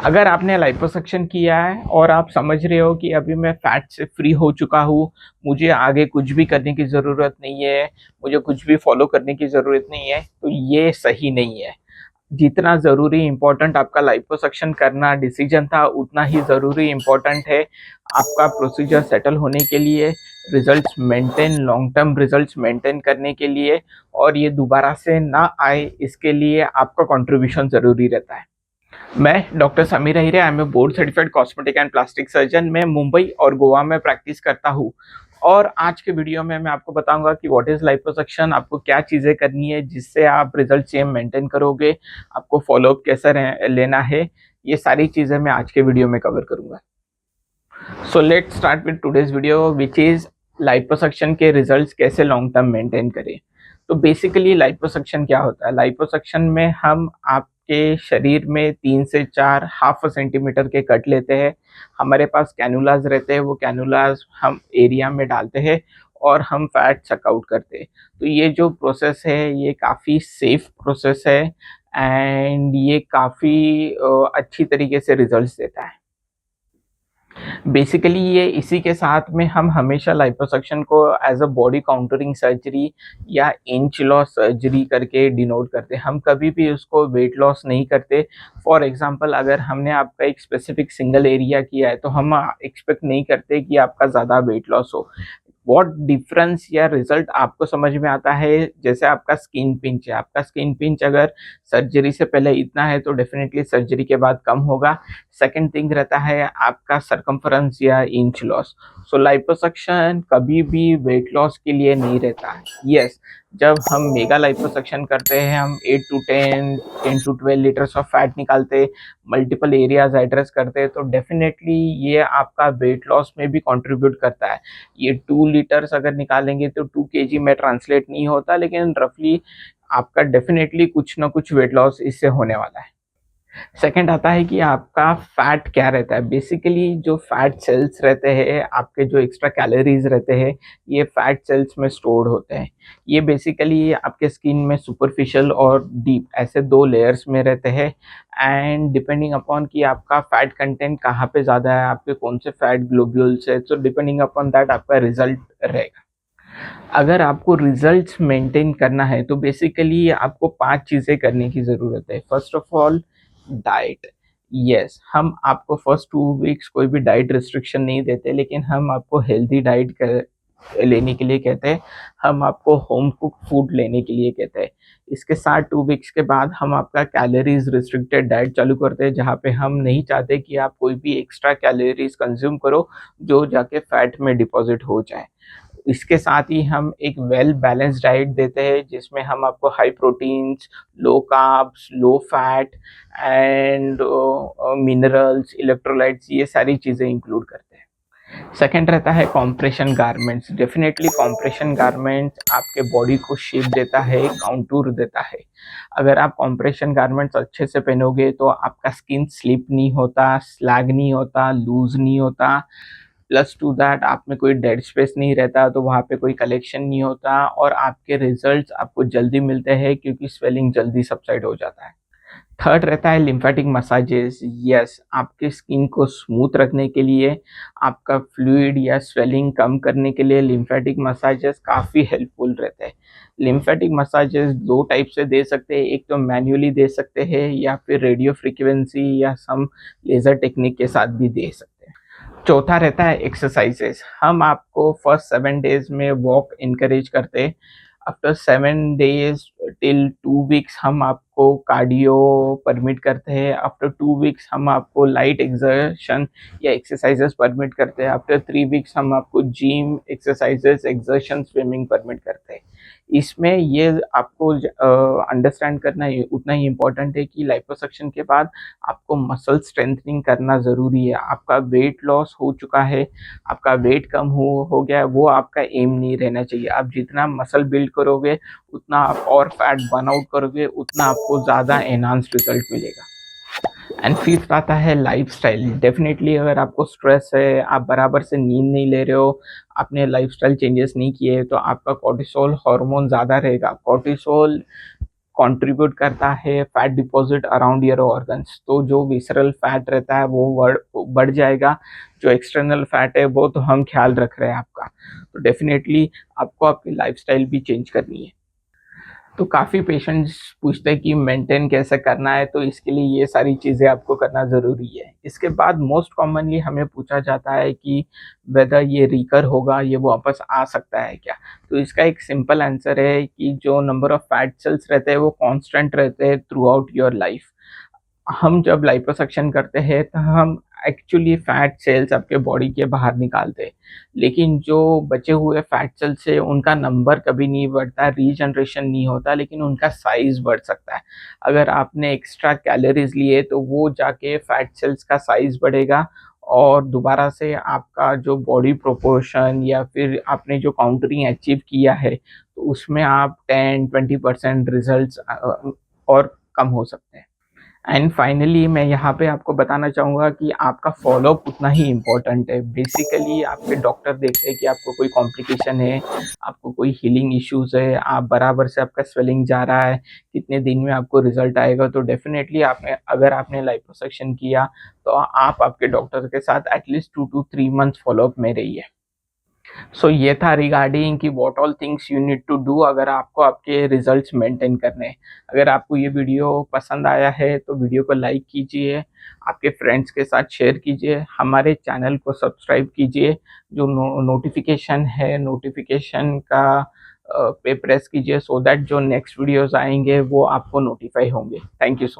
अगर आपने लाइपोसक्शन किया है और आप समझ रहे हो कि अभी मैं फैट से फ्री हो चुका हूँ, मुझे आगे कुछ भी करने की ज़रूरत नहीं है, मुझे कुछ भी फॉलो करने की ज़रूरत नहीं है, तो ये सही नहीं है। जितना ज़रूरी इम्पोर्टेंट आपका लाइपोसक्शन करना डिसीजन था, उतना ही ज़रूरी इम्पोर्टेंट है आपका प्रोसीजर सेटल होने के लिए, results maintain long term results maintain करने के लिए, और ये दोबारा से ना आए इसके लिए आपका कंट्रीब्यूशन ज़रूरी रहता है। मैं doctor Sameer Ahire, I am a board certified cosmetic and plastic surgeon. मैं मुंबई और गोवा में प्रैक्टिस करता हूँ, और आज के वीडियो में मैं आपको बताऊंगा कि व्हाट इज लाइपोसक्शन, आपको क्या चीज़ें करनी है जिससे आप रिजल्ट सेम मेंटेन करोगे, आपको फॉलोअप कैसा लेना है, ये सारी चीज़ें मैं आज के वीडियो में कवर करूंगा। So let's start with today's video which is liposuction के रिजल्ट्स कैसे लॉन्ग टर्म मेंटेन करें। तो बेसिकली लाइपोसक्शन क्या होता है? लाइपोसक्शन में हम आपके शरीर में 3 से 4 हाफ सेंटीमीटर के कट लेते हैं। हमारे पास कैनुलाज रहते हैं, वो कैनुलाज हम एरिया में डालते हैं और हम फैट सक आउट करते हैं। तो ये जो प्रोसेस है ये काफ़ी सेफ प्रोसेस है एंड ये काफ़ी अच्छी तरीके से रिजल्ट्स देता है। बेसिकली ये इसी के साथ में हम हमेशा लाइपोसक्शन को as a body contouring surgery या इंच लॉस सर्जरी करके डिनोट करते हैं। हम कभी भी उसको वेट लॉस नहीं करते। फॉर एग्जांपल, अगर हमने आपका एक स्पेसिफिक सिंगल एरिया किया है तो हम एक्सपेक्ट नहीं करते कि आपका ज़्यादा वेट लॉस हो। व्हाट डिफरेंस या रिजल्ट आपको समझ में आता है, जैसे आपका स्किन पिंच है, आपका स्किन पिंच अगर सर्जरी से पहले इतना है तो डेफिनेटली सर्जरी के बाद कम होगा। सेकंड थिंग रहता है आपका सरकमफरेंस या इंच लॉस। सो लाइपोसक्शन कभी भी वेट लॉस के लिए नहीं रहता है। यस, जब हम मेगा लाइपोसक्शन करते हैं, हम 8 to 10 10 to 12 litres of fat निकालते, मल्टीपल एरियाज एड्रेस करते हैं, तो डेफिनेटली ये आपका वेट लॉस में भी कंट्रीब्यूट करता है। ये 2 लीटर्स अगर निकालेंगे तो 2 केजी में ट्रांसलेट नहीं होता, लेकिन रफली आपका डेफिनेटली कुछ ना कुछ वेट लॉस इससे होने वाला है। सेकंड आता है कि आपका फैट क्या रहता है। बेसिकली जो फैट सेल्स रहते हैं, आपके जो एक्स्ट्रा कैलोरीज रहते हैं, ये फैट सेल्स में स्टोर्ड होते हैं। ये बेसिकली आपके स्किन में सुपरफिशियल और डीप ऐसे 2 लेयर्स में रहते हैं, एंड डिपेंडिंग अपॉन कि आपका फैट कंटेंट कहाँ पे ज़्यादा है, आपके कौन से फैट ग्लोब्यूल्स है, तो डिपेंडिंग अपॉन दैट आपका रिजल्ट रहेगा। अगर आपको रिजल्ट्स मेंटेन करना है तो बेसिकली आपको 5 चीज़ें करने की ज़रूरत है। First of all, diet. Yes, हम आपको फर्स्ट 2 वीक्स कोई भी डाइट रिस्ट्रिक्शन नहीं देते, लेकिन हम आपको हेल्दी डाइट लेने के लिए कहते हैं। हम आपको होम कुक फूड लेने के लिए कहते हैं। इसके साथ 2 वीक्स के बाद हम आपका कैलोरीज रिस्ट्रिक्टेड डाइट चालू करते हैं, जहाँ पे हम नहीं चाहते कि आप कोई भी एक्स्ट्रा कैलोरीज कंज्यूम करो जो जाके फैट में डिपॉजिट हो जाए। इसके साथ ही हम एक वेल बैलेंस डाइट देते हैं, जिसमें हम आपको high proteins, low carbs, low fat and minerals, electrolytes, ये सारी चीज़ें इंक्लूड करते हैं। सेकंड रहता है compression garments. Definitely compression garments आपके बॉडी को शेप देता है, काउंटूर देता है। अगर आप कॉम्प्रेशन गारमेंट्स अच्छे से पहनोगे तो आपका स्किन स्लिप नहीं होता, स्लैग नहीं होता, लूज नहीं होता। प्लस टू दैट आप में कोई डेड स्पेस नहीं रहता, तो वहाँ पे कोई कलेक्शन नहीं होता, और आपके रिजल्ट्स आपको जल्दी मिलते हैं क्योंकि स्वेलिंग जल्दी सबसाइड हो जाता है। थर्ड रहता है लिम्फेटिक मसाजेस। यस, आपके स्किन को स्मूथ रखने के लिए, आपका फ्लूइड या स्वेलिंग कम करने के लिए लिम्फेटिक मसाजेस काफ़ी हेल्पफुल रहते हैं। लिम्फेटिक मसाजेस 2 टाइप से दे सकते हैं, एक तो मैन्युअली दे सकते हैं या फिर रेडियो फ्रीक्वेंसी या सम लेज़र टेक्निक के साथ भी दे सकते हैं। चौथा रहता है एक्सरसाइजेस। हम आपको फर्स्ट 7 डेज में वॉक इनकरेज करते हैं। आफ्टर 7 डेज टिल 2 वीक्स हम आपको कार्डियो परमिट करते हैं। आफ्टर 2 वीक्स हम आपको लाइट एक्सर्शन या एक्सरसाइजेस परमिट करते हैं। आफ्टर 3 वीक्स हम आपको gym exercises, exertion, swimming permit करते हैं। इसमें ये आपको अंडरस्टैंड करना उतना ही इम्पोर्टेंट है कि लाइपोसक्शन के बाद आपको मसल स्ट्रेंथनिंग करना ज़रूरी है। आपका वेट लॉस हो चुका है, आपका वेट कम हो गया है, वो आपका एम नहीं रहना चाहिए। आप जितना मसल बिल्ड करोगे, उतना आप और फैट बर्न आउट करोगे, उतना आपको ज़्यादा एनहांस्ड रिजल्ट मिलेगा। एंड फिफ्थ आता है लाइफस्टाइल। डेफिनेटली अगर आपको स्ट्रेस है, आप बराबर से नींद नहीं ले रहे हो, आपने लाइफस्टाइल चेंजेस नहीं किए, तो आपका कॉर्टिसोल हार्मोन ज़्यादा रहेगा। कंट्रीब्यूट करता है fat deposit around your organs. तो जो विसरल फैट रहता है वो बढ़ जाएगा, जो एक्सटर्नल फैट है वो तो हम ख्याल रख रहे हैं आपका। तो डेफिनेटली आपको आपकी लाइफ़स्टाइल भी चेंज करनी है। तो काफ़ी पेशेंट्स पूछते हैं कि मेंटेन कैसे करना है, तो इसके लिए ये सारी चीज़ें आपको करना ज़रूरी है। इसके बाद मोस्ट कॉमनली हमें पूछा जाता है कि वेदर ये रिकर होगा, ये वापस आ सकता है क्या? तो इसका एक सिंपल आंसर है कि जो नंबर ऑफ फैट सेल्स रहते हैं वो कांस्टेंट रहते हैं थ्रू आउट योर लाइफ। हम जब लिपोसक्शन करते हैं तो हम एक्चुअली फैट सेल्स आपके बॉडी के बाहर निकालते हैं, लेकिन जो बचे हुए फैट सेल्स है उनका नंबर कभी नहीं बढ़ता, रीजनरेशन नहीं होता, लेकिन उनका साइज बढ़ सकता है। अगर आपने एक्स्ट्रा कैलोरीज लिए तो वो जाके फैट सेल्स का साइज बढ़ेगा और दोबारा से आपका जो बॉडी प्रोपोर्शन या फिर आपने जो काउंटरिंग अचीव किया है तो उसमें आप 10-20% रिजल्ट्स और कम हो सकते हैं। एंड फाइनली मैं यहाँ पे आपको बताना चाहूँगा कि आपका फ़ॉलो-अप उतना ही इम्पोर्टेंट है। बेसिकली आपके डॉक्टर देखते हैं कि आपको कोई कॉम्प्लिकेशन है, आपको कोई हीलिंग इश्यूज़ है, आप बराबर से आपका स्वेलिंग जा रहा है, कितने दिन में आपको रिज़ल्ट आएगा। तो डेफ़िनेटली आपने अगर आपने लिपोसक्शन किया, तो आप आपके डॉक्टर के साथ एटलीस्ट 2 टू 3 मंथ्स फ़ॉलो-अप में रहिए। सो ये था रिगार्डिंग कि what all things you need to do अगर आपको आपके रिजल्ट्स मेंटेन करने हैं। अगर आपको ये वीडियो पसंद आया है तो वीडियो को लाइक कीजिए, आपके फ्रेंड्स के साथ शेयर कीजिए, हमारे चैनल को सब्सक्राइब कीजिए, जो नोटिफिकेशन है नोटिफिकेशन का पे प्रेस कीजिए सो दैट जो नेक्स्ट वीडियोस आएंगे वो आपको नोटिफाई होंगे। Thank you so much.